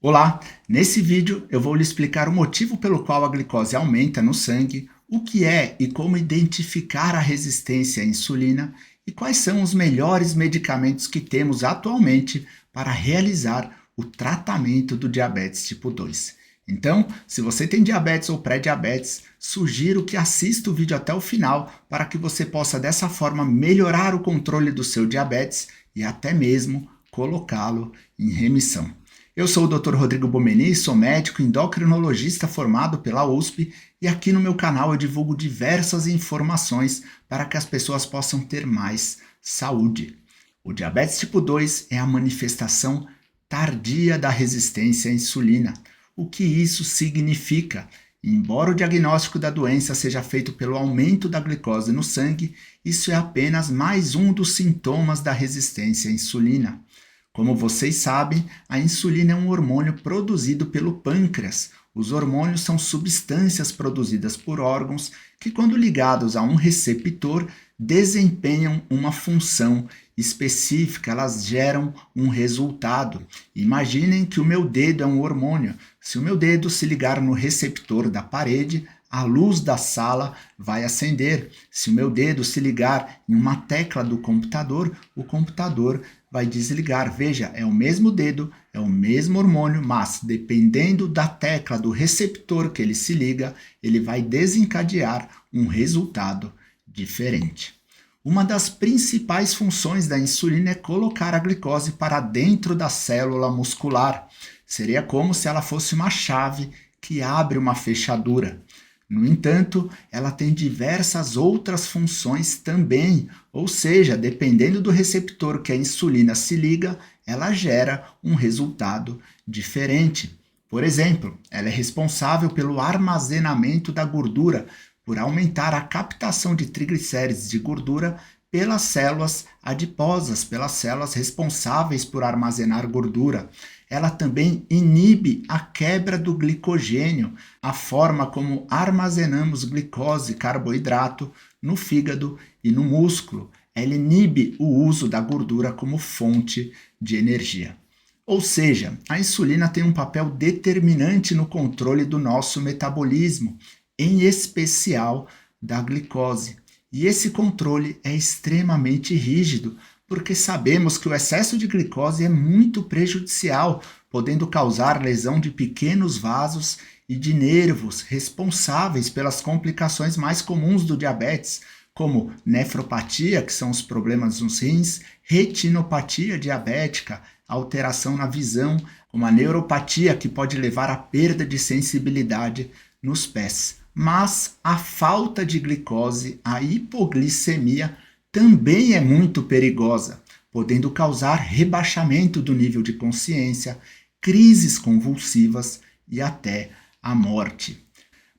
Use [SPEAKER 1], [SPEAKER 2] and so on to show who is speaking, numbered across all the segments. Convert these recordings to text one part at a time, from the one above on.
[SPEAKER 1] Olá, nesse vídeo eu vou lhe explicar o motivo pelo qual a glicose aumenta no sangue, o que é e como identificar a resistência à insulina e quais são os melhores medicamentos que temos atualmente para realizar o tratamento do diabetes tipo 2. Então, se você tem diabetes ou pré-diabetes, sugiro que assista o vídeo até o final para que você possa dessa forma melhorar o controle do seu diabetes e até mesmo colocá-lo em remissão. Eu sou o Dr. Rodrigo Bomeni, sou médico endocrinologista formado pela USP e aqui no meu canal eu divulgo diversas informações para que as pessoas possam ter mais saúde. O diabetes tipo 2 é a manifestação tardia da resistência à insulina. O que isso significa? Embora o diagnóstico da doença seja feito pelo aumento da glicose no sangue, isso é apenas mais um dos sintomas da resistência à insulina. Como vocês sabem, a insulina é um hormônio produzido pelo pâncreas. Os hormônios são substâncias produzidas por órgãos que, quando ligados a um receptor, desempenham uma função específica, elas geram um resultado. Imaginem que o meu dedo é um hormônio. Se o meu dedo se ligar no receptor da parede, a luz da sala vai acender. Se o meu dedo se ligar em uma tecla do computador, o computador vai desligar. Veja, é o mesmo dedo, é o mesmo hormônio, mas dependendo da tecla do receptor que ele se liga, ele vai desencadear um resultado diferente. Uma das principais funções da insulina é colocar a glicose para dentro da célula muscular. Seria como se ela fosse uma chave que abre uma fechadura. No entanto, ela tem diversas outras funções também, ou seja, dependendo do receptor que a insulina se liga, ela gera um resultado diferente. Por exemplo, ela é responsável pelo armazenamento da gordura, por aumentar a captação de triglicérides de gordura pelas células adiposas, pelas células responsáveis por armazenar gordura. Ela também inibe a quebra do glicogênio, a forma como armazenamos glicose, carboidrato, no fígado e no músculo. Ela inibe o uso da gordura como fonte de energia. Ou seja, a insulina tem um papel determinante no controle do nosso metabolismo, em especial da glicose. E esse controle é extremamente rígido, porque sabemos que o excesso de glicose é muito prejudicial, podendo causar lesão de pequenos vasos e de nervos responsáveis pelas complicações mais comuns do diabetes, como nefropatia, que são os problemas nos rins, retinopatia diabética, alteração na visão, como a neuropatia, que pode levar à perda de sensibilidade nos pés. Mas a falta de glicose, a hipoglicemia, também é muito perigosa, podendo causar rebaixamento do nível de consciência, crises convulsivas e até a morte.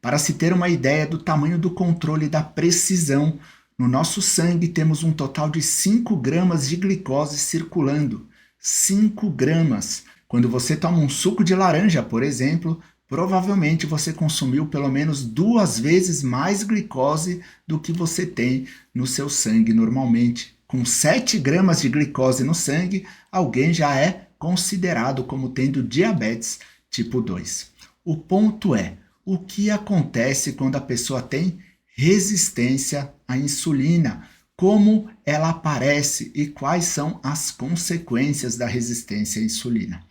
[SPEAKER 1] Para se ter uma ideia do tamanho do controle e da precisão, no nosso sangue temos um total de 5 gramas de glicose circulando. 5 gramas. Quando você toma um suco de laranja, por exemplo, provavelmente você consumiu pelo menos 2 vezes mais glicose do que você tem no seu sangue normalmente. Com 7 gramas de glicose no sangue, alguém já é considerado como tendo diabetes tipo 2. O ponto é, o que acontece quando a pessoa tem resistência à insulina? Como ela aparece e quais são as consequências da resistência à insulina?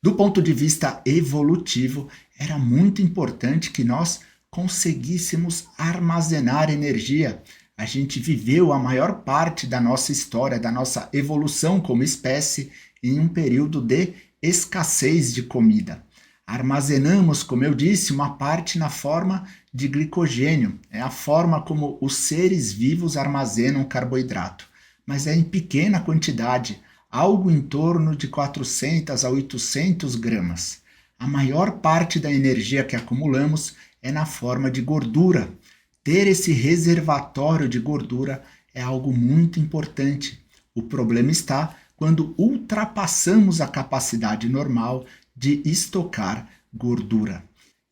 [SPEAKER 1] Do ponto de vista evolutivo, era muito importante que nós conseguíssemos armazenar energia. A gente viveu a maior parte da nossa história, da nossa evolução como espécie, em um período de escassez de comida. Armazenamos, como eu disse, uma parte na forma de glicogênio. É a forma como os seres vivos armazenam carboidrato, mas é em pequena quantidade, algo em torno de 400 a 800 gramas. A maior parte da energia que acumulamos é na forma de gordura. Ter esse reservatório de gordura é algo muito importante. O problema está quando ultrapassamos a capacidade normal de estocar gordura.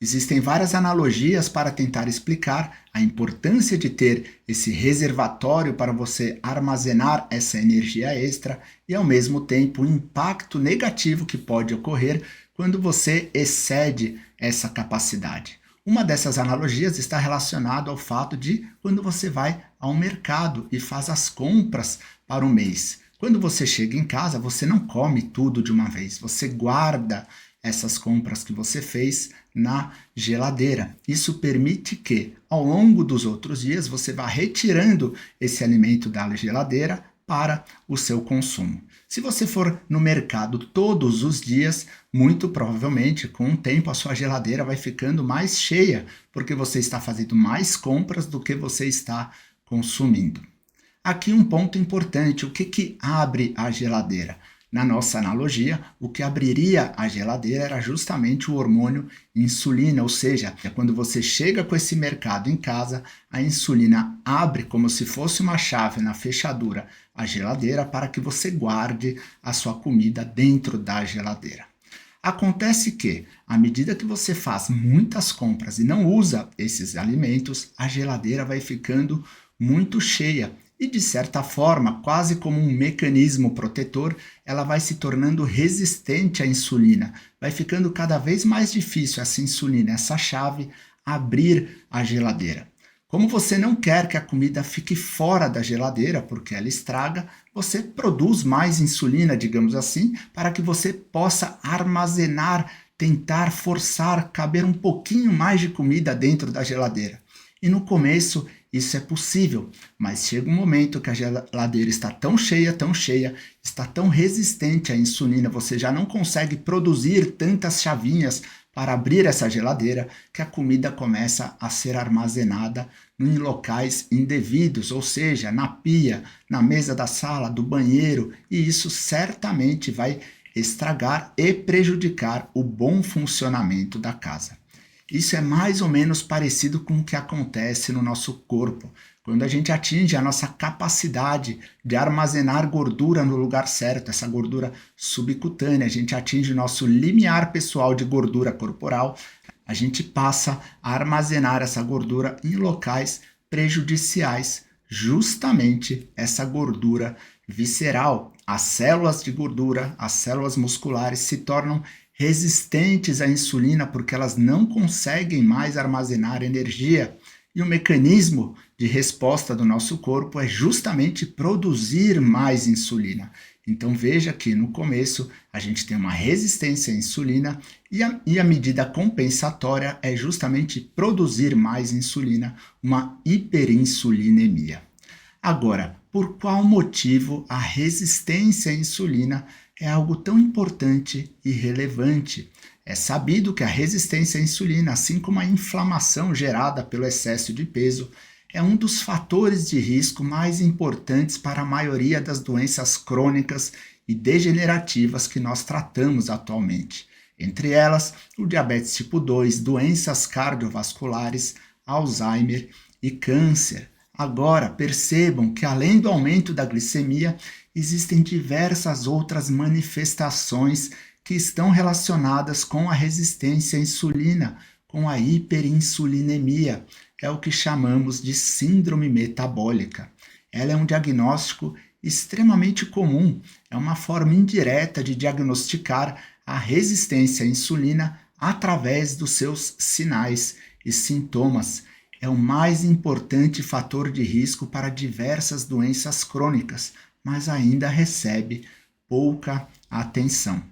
[SPEAKER 1] Existem várias analogias para tentar explicar a importância de ter esse reservatório para você armazenar essa energia extra e, ao mesmo tempo, o impacto negativo que pode ocorrer quando você excede essa capacidade. Uma dessas analogias está relacionada ao fato de quando você vai ao mercado e faz as compras para o mês. Quando você chega em casa, você não come tudo de uma vez, você guarda essas compras que você fez na geladeira. Isso permite que, ao longo dos outros dias, você vá retirando esse alimento da geladeira para o seu consumo. Se você for no mercado todos os dias, muito provavelmente, com o tempo, a sua geladeira vai ficando mais cheia, porque você está fazendo mais compras do que você está consumindo. Aqui um ponto importante: o que abre a geladeira? Na nossa analogia, o que abriria a geladeira era justamente o hormônio insulina, ou seja, é quando você chega com esse mercado em casa, a insulina abre como se fosse uma chave na fechadura a geladeira para que você guarde a sua comida dentro da geladeira. Acontece que, à medida que você faz muitas compras e não usa esses alimentos, a geladeira vai ficando muito cheia e, de certa forma, quase como um mecanismo protetor, ela vai se tornando resistente à insulina. Vai ficando cada vez mais difícil essa insulina, essa chave, abrir a geladeira. Como você não quer que a comida fique fora da geladeira, porque ela estraga, você produz mais insulina, digamos assim, para que você possa armazenar, tentar forçar, caber um pouquinho mais de comida dentro da geladeira. E no começo isso é possível, mas chega um momento que a geladeira está tão cheia, está tão resistente à insulina, você já não consegue produzir tantas chavinhas para abrir essa geladeira, que a comida começa a ser armazenada em locais indevidos, ou seja, na pia, na mesa da sala, do banheiro, e isso certamente vai estragar e prejudicar o bom funcionamento da casa. Isso é mais ou menos parecido com o que acontece no nosso corpo. Quando a gente atinge a nossa capacidade de armazenar gordura no lugar certo, essa gordura subcutânea, a gente atinge o nosso limiar pessoal de gordura corporal, a gente passa a armazenar essa gordura em locais prejudiciais, justamente essa gordura visceral. As células de gordura, as células musculares se tornam resistentes à insulina porque elas não conseguem mais armazenar energia. E o mecanismo de resposta do nosso corpo é justamente produzir mais insulina. Então veja que no começo a gente tem uma resistência à insulina e a medida compensatória é justamente produzir mais insulina, uma hiperinsulinemia. Agora, por qual motivo a resistência à insulina é algo tão importante e relevante? É sabido que a resistência à insulina, assim como a inflamação gerada pelo excesso de peso, é um dos fatores de risco mais importantes para a maioria das doenças crônicas e degenerativas que nós tratamos atualmente. Entre elas, o diabetes tipo 2, doenças cardiovasculares, Alzheimer e câncer. Agora, percebam que além do aumento da glicemia, existem diversas outras manifestações que estão relacionadas com a resistência à insulina, com a hiperinsulinemia. É o que chamamos de síndrome metabólica. Ela é um diagnóstico extremamente comum, é uma forma indireta de diagnosticar a resistência à insulina através dos seus sinais e sintomas. É o mais importante fator de risco para diversas doenças crônicas, mas ainda recebe pouca atenção.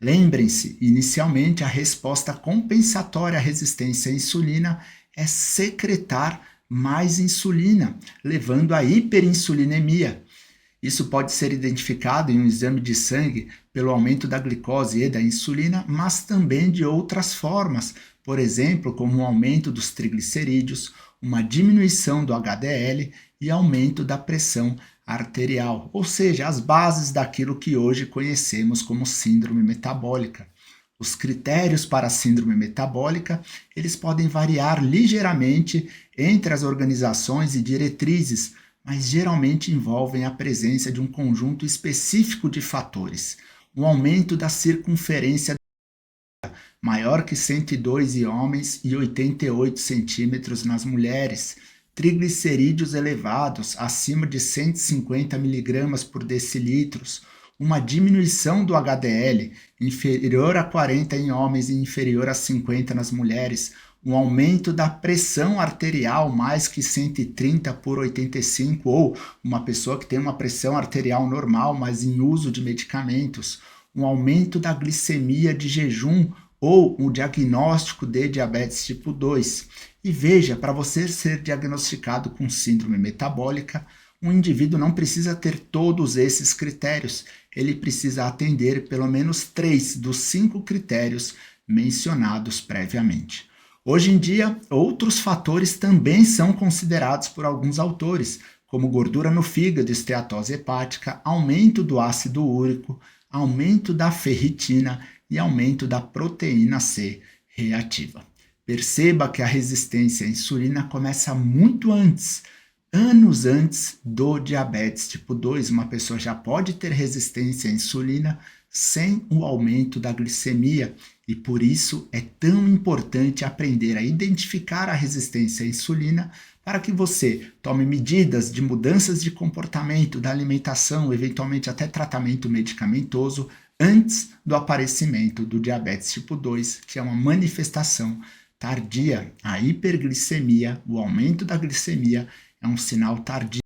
[SPEAKER 1] Lembrem-se, inicialmente a resposta compensatória à resistência à insulina é secretar mais insulina, levando à hiperinsulinemia. Isso pode ser identificado em um exame de sangue pelo aumento da glicose e da insulina, mas também de outras formas, por exemplo, como um aumento dos triglicerídeos, uma diminuição do HDL e aumento da pressão arterial, ou seja, as bases daquilo que hoje conhecemos como síndrome metabólica. Os critérios para a síndrome metabólica, eles podem variar ligeiramente entre as organizações e diretrizes, mas geralmente envolvem a presença de um conjunto específico de fatores. Um aumento da circunferência maior que 102 em homens e 88 centímetros nas mulheres, triglicerídeos elevados acima de 150 miligramas por decilitros, uma diminuição do HDL inferior a 40 em homens e inferior a 50 nas mulheres, um aumento da pressão arterial mais que 130 por 85, ou uma pessoa que tem uma pressão arterial normal, mas em uso de medicamentos, um aumento da glicemia de jejum ou um diagnóstico de diabetes tipo 2. E veja, para você ser diagnosticado com síndrome metabólica, um indivíduo não precisa ter todos esses critérios, ele precisa atender pelo menos 3 dos 5 critérios mencionados previamente. Hoje em dia, outros fatores também são considerados por alguns autores, como gordura no fígado, esteatose hepática, aumento do ácido úrico, aumento da ferritina e aumento da proteína C reativa. Perceba que a resistência à insulina começa muito antes, anos antes do diabetes tipo 2. Uma pessoa já pode ter resistência à insulina sem o aumento da glicemia e por isso é tão importante aprender a identificar a resistência à insulina para que você tome medidas de mudanças de comportamento, da alimentação, eventualmente até tratamento medicamentoso antes do aparecimento do diabetes tipo 2, que é uma manifestação tardia. A hiperglicemia, o aumento da glicemia, é um sinal tardio,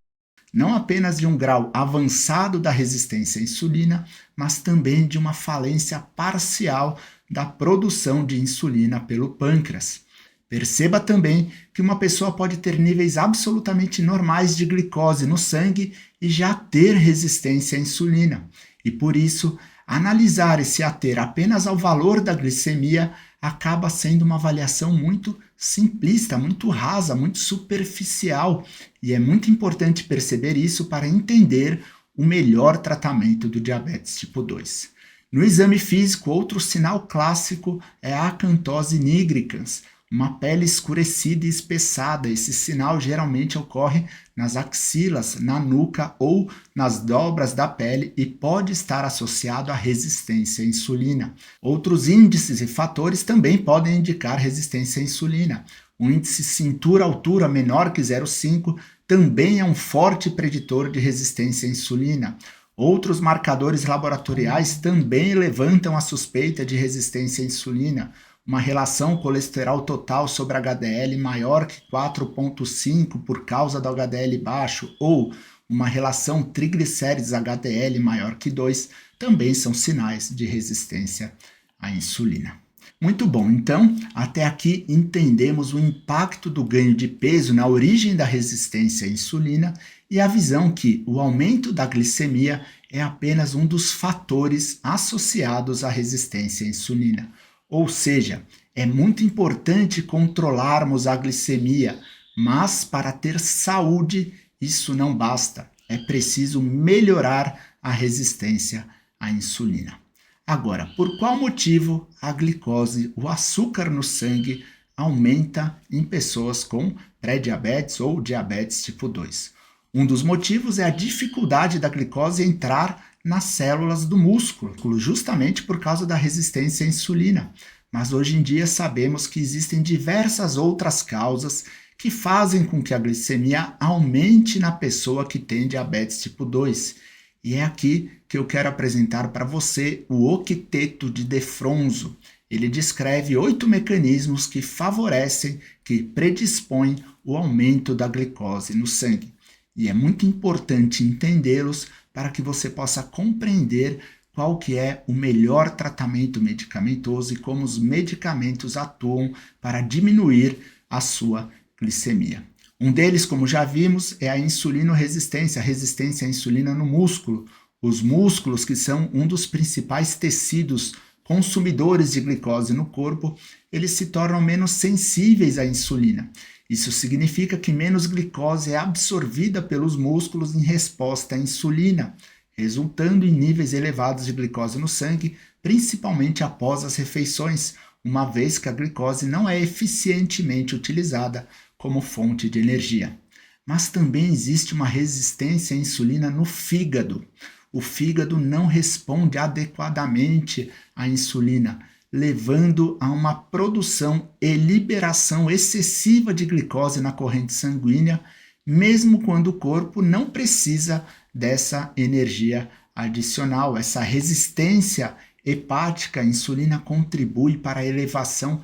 [SPEAKER 1] não apenas de um grau avançado da resistência à insulina, mas também de uma falência parcial da produção de insulina pelo pâncreas. Perceba também que uma pessoa pode ter níveis absolutamente normais de glicose no sangue e já ter resistência à insulina. E por isso, analisar e se ater apenas ao valor da glicemia acaba sendo uma avaliação muito simplista, muito rasa, muito superficial. E é muito importante perceber isso para entender o melhor tratamento do diabetes tipo 2. No exame físico, outro sinal clássico é a acantose nigricans, uma pele escurecida e espessada. Esse sinal geralmente ocorre nas axilas, na nuca ou nas dobras da pele e pode estar associado à resistência à insulina. Outros índices e fatores também podem indicar resistência à insulina. O índice cintura-altura menor que 0,5 também é um forte preditor de resistência à insulina. Outros marcadores laboratoriais também levantam a suspeita de resistência à insulina. Uma relação colesterol total sobre HDL maior que 4,5 por causa do HDL baixo ou uma relação triglicérides HDL maior que 2 também são sinais de resistência à insulina. Muito bom, então até aqui entendemos o impacto do ganho de peso na origem da resistência à insulina e a visão que o aumento da glicemia é apenas um dos fatores associados à resistência à insulina. Ou seja, é muito importante controlarmos a glicemia, mas para ter saúde isso não basta. É preciso melhorar a resistência à insulina. Agora, por qual motivo a glicose, o açúcar no sangue, aumenta em pessoas com pré-diabetes ou diabetes tipo 2? Um dos motivos é a dificuldade da glicose entrar nas células do músculo, justamente por causa da resistência à insulina. Mas hoje em dia sabemos que existem diversas outras causas que fazem com que a glicemia aumente na pessoa que tem diabetes tipo 2. E é aqui que eu quero apresentar para você o octeto de De Fronzo. Ele descreve 8 mecanismos que favorecem, que predispõem o aumento da glicose no sangue. E é muito importante entendê-los para que você possa compreender qual que é o melhor tratamento medicamentoso e como os medicamentos atuam para diminuir a sua glicemia. Um deles, como já vimos, é a insulinoresistência, a resistência à insulina no músculo. Os músculos, que são um dos principais tecidos consumidores de glicose no corpo, eles se tornam menos sensíveis à insulina. Isso significa que menos glicose é absorvida pelos músculos em resposta à insulina, resultando em níveis elevados de glicose no sangue, principalmente após as refeições, uma vez que a glicose não é eficientemente utilizada como fonte de energia. Mas também existe uma resistência à insulina no fígado. O fígado não responde adequadamente à insulina, levando a uma produção e liberação excessiva de glicose na corrente sanguínea, mesmo quando o corpo não precisa dessa energia adicional, essa resistência hepática à insulina contribui para a elevação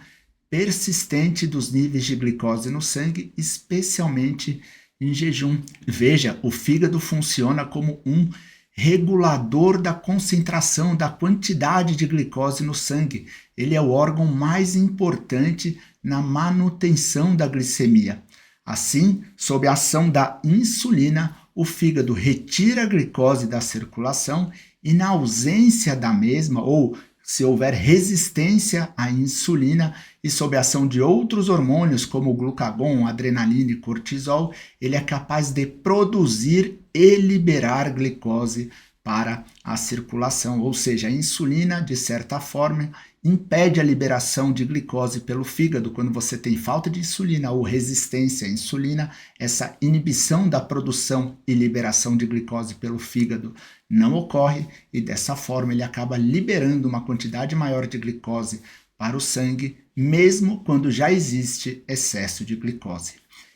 [SPEAKER 1] persistente dos níveis de glicose no sangue, especialmente em jejum. Veja, o fígado funciona como um regulador da concentração, da quantidade de glicose no sangue. Ele é o órgão mais importante na manutenção da glicemia. Assim, sob a ação da insulina, o fígado retira a glicose da circulação e, na ausência da mesma, ou se houver resistência à insulina e sob a ação de outros hormônios como o glucagon, adrenalina e cortisol, ele é capaz de produzir e liberar glicose para a circulação, ou seja, a insulina, de certa forma, impede a liberação de glicose pelo fígado. Quando você tem falta de insulina ou resistência à insulina, essa inibição da produção e liberação de glicose pelo fígado não ocorre e dessa forma ele acaba liberando uma quantidade maior de glicose para o sangue, mesmo quando já existe excesso de glicose.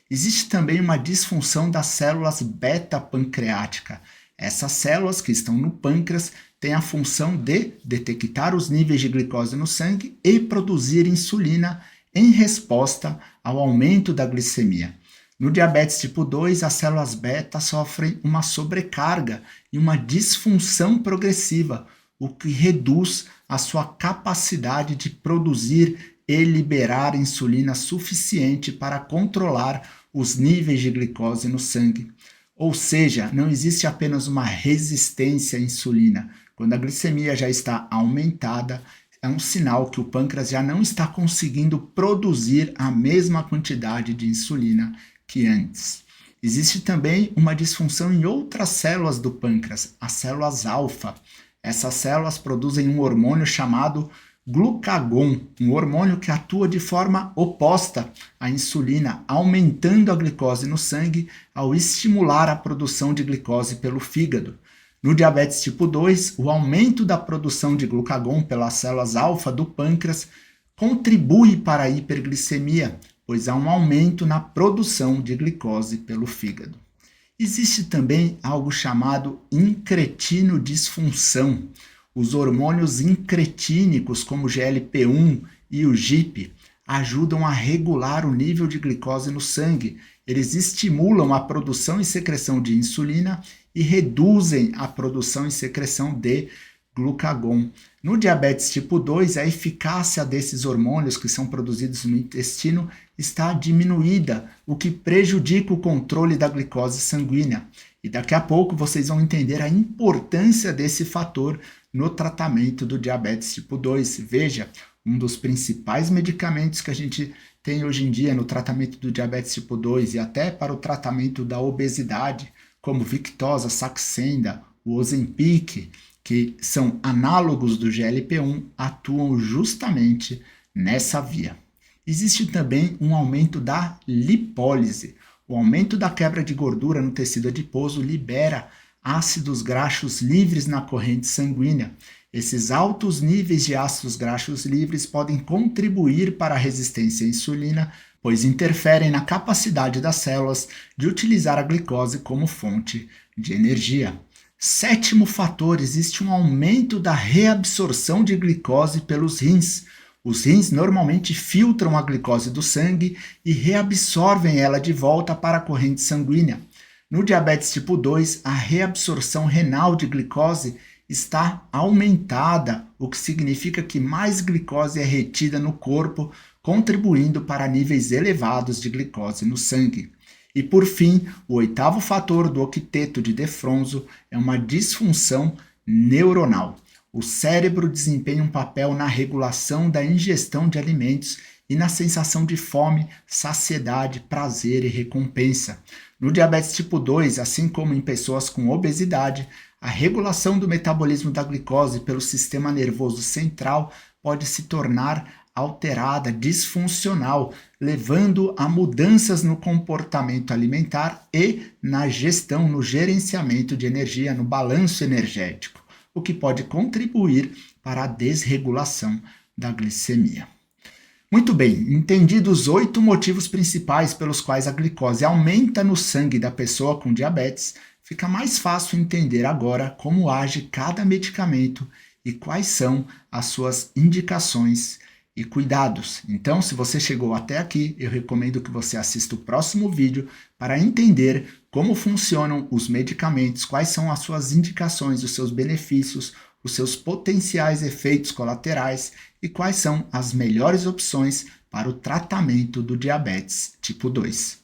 [SPEAKER 1] Existe também uma disfunção das células beta-pancreática. Essas células que estão no pâncreas têm a função de detectar os níveis de glicose no sangue e produzir insulina em resposta ao aumento da glicemia. No diabetes tipo 2, as células beta sofrem uma sobrecarga e uma disfunção progressiva, o que reduz a sua capacidade de produzir e liberar insulina suficiente para controlar os níveis de glicose no sangue. Ou seja, não existe apenas uma resistência à insulina. Quando a glicemia já está aumentada, é um sinal que o pâncreas já não está conseguindo produzir a mesma quantidade de insulina que antes. Existe também uma disfunção em outras células do pâncreas, as células alfa. Essas células produzem um hormônio chamado glucagon, um hormônio que atua de forma oposta à insulina, aumentando a glicose no sangue ao estimular a produção de glicose pelo fígado. No diabetes tipo 2, o aumento da produção de glucagon pelas células alfa do pâncreas contribui para a hiperglicemia, pois há um aumento na produção de glicose pelo fígado. Existe também algo chamado incretino-disfunção. Os hormônios incretínicos, como o GLP-1 e o GIP, ajudam a regular o nível de glicose no sangue. Eles estimulam a produção e secreção de insulina e reduzem a produção e secreção de glucagon. No diabetes tipo 2, a eficácia desses hormônios que são produzidos no intestino está diminuída, o que prejudica o controle da glicose sanguínea. E daqui a pouco vocês vão entender a importância desse fator no tratamento do diabetes tipo 2. Veja, um dos principais medicamentos que a gente tem hoje em dia no tratamento do diabetes tipo 2 e até para o tratamento da obesidade, como Victoza, Saxenda, o Ozempic, que são análogos do GLP-1, atuam justamente nessa via. Existe também um aumento da lipólise. O aumento da quebra de gordura no tecido adiposo libera ácidos graxos livres na corrente sanguínea. Esses altos níveis de ácidos graxos livres podem contribuir para a resistência à insulina, pois interferem na capacidade das células de utilizar a glicose como fonte de energia. Sétimo fator, existe um aumento da reabsorção de glicose pelos rins. Os rins normalmente filtram a glicose do sangue e reabsorvem ela de volta para a corrente sanguínea. No diabetes tipo 2, a reabsorção renal de glicose está aumentada, o que significa que mais glicose é retida no corpo, contribuindo para níveis elevados de glicose no sangue. E por fim, o oitavo fator do octeto de De Fronzo é uma disfunção neuronal. O cérebro desempenha um papel na regulação da ingestão de alimentos e na sensação de fome, saciedade, prazer e recompensa. No diabetes tipo 2, assim como em pessoas com obesidade, a regulação do metabolismo da glicose pelo sistema nervoso central pode se tornar alterada, disfuncional, levando a mudanças no comportamento alimentar e na gestão, no gerenciamento de energia, no balanço energético, o que pode contribuir para a desregulação da glicemia. Muito bem, entendidos os 8 motivos principais pelos quais a glicose aumenta no sangue da pessoa com diabetes, fica mais fácil entender agora como age cada medicamento e quais são as suas indicações e cuidados. Então, se você chegou até aqui, eu recomendo que você assista o próximo vídeo para entender como funcionam os medicamentos, quais são as suas indicações, os seus benefícios, os seus potenciais efeitos colaterais e quais são as melhores opções para o tratamento do diabetes tipo 2.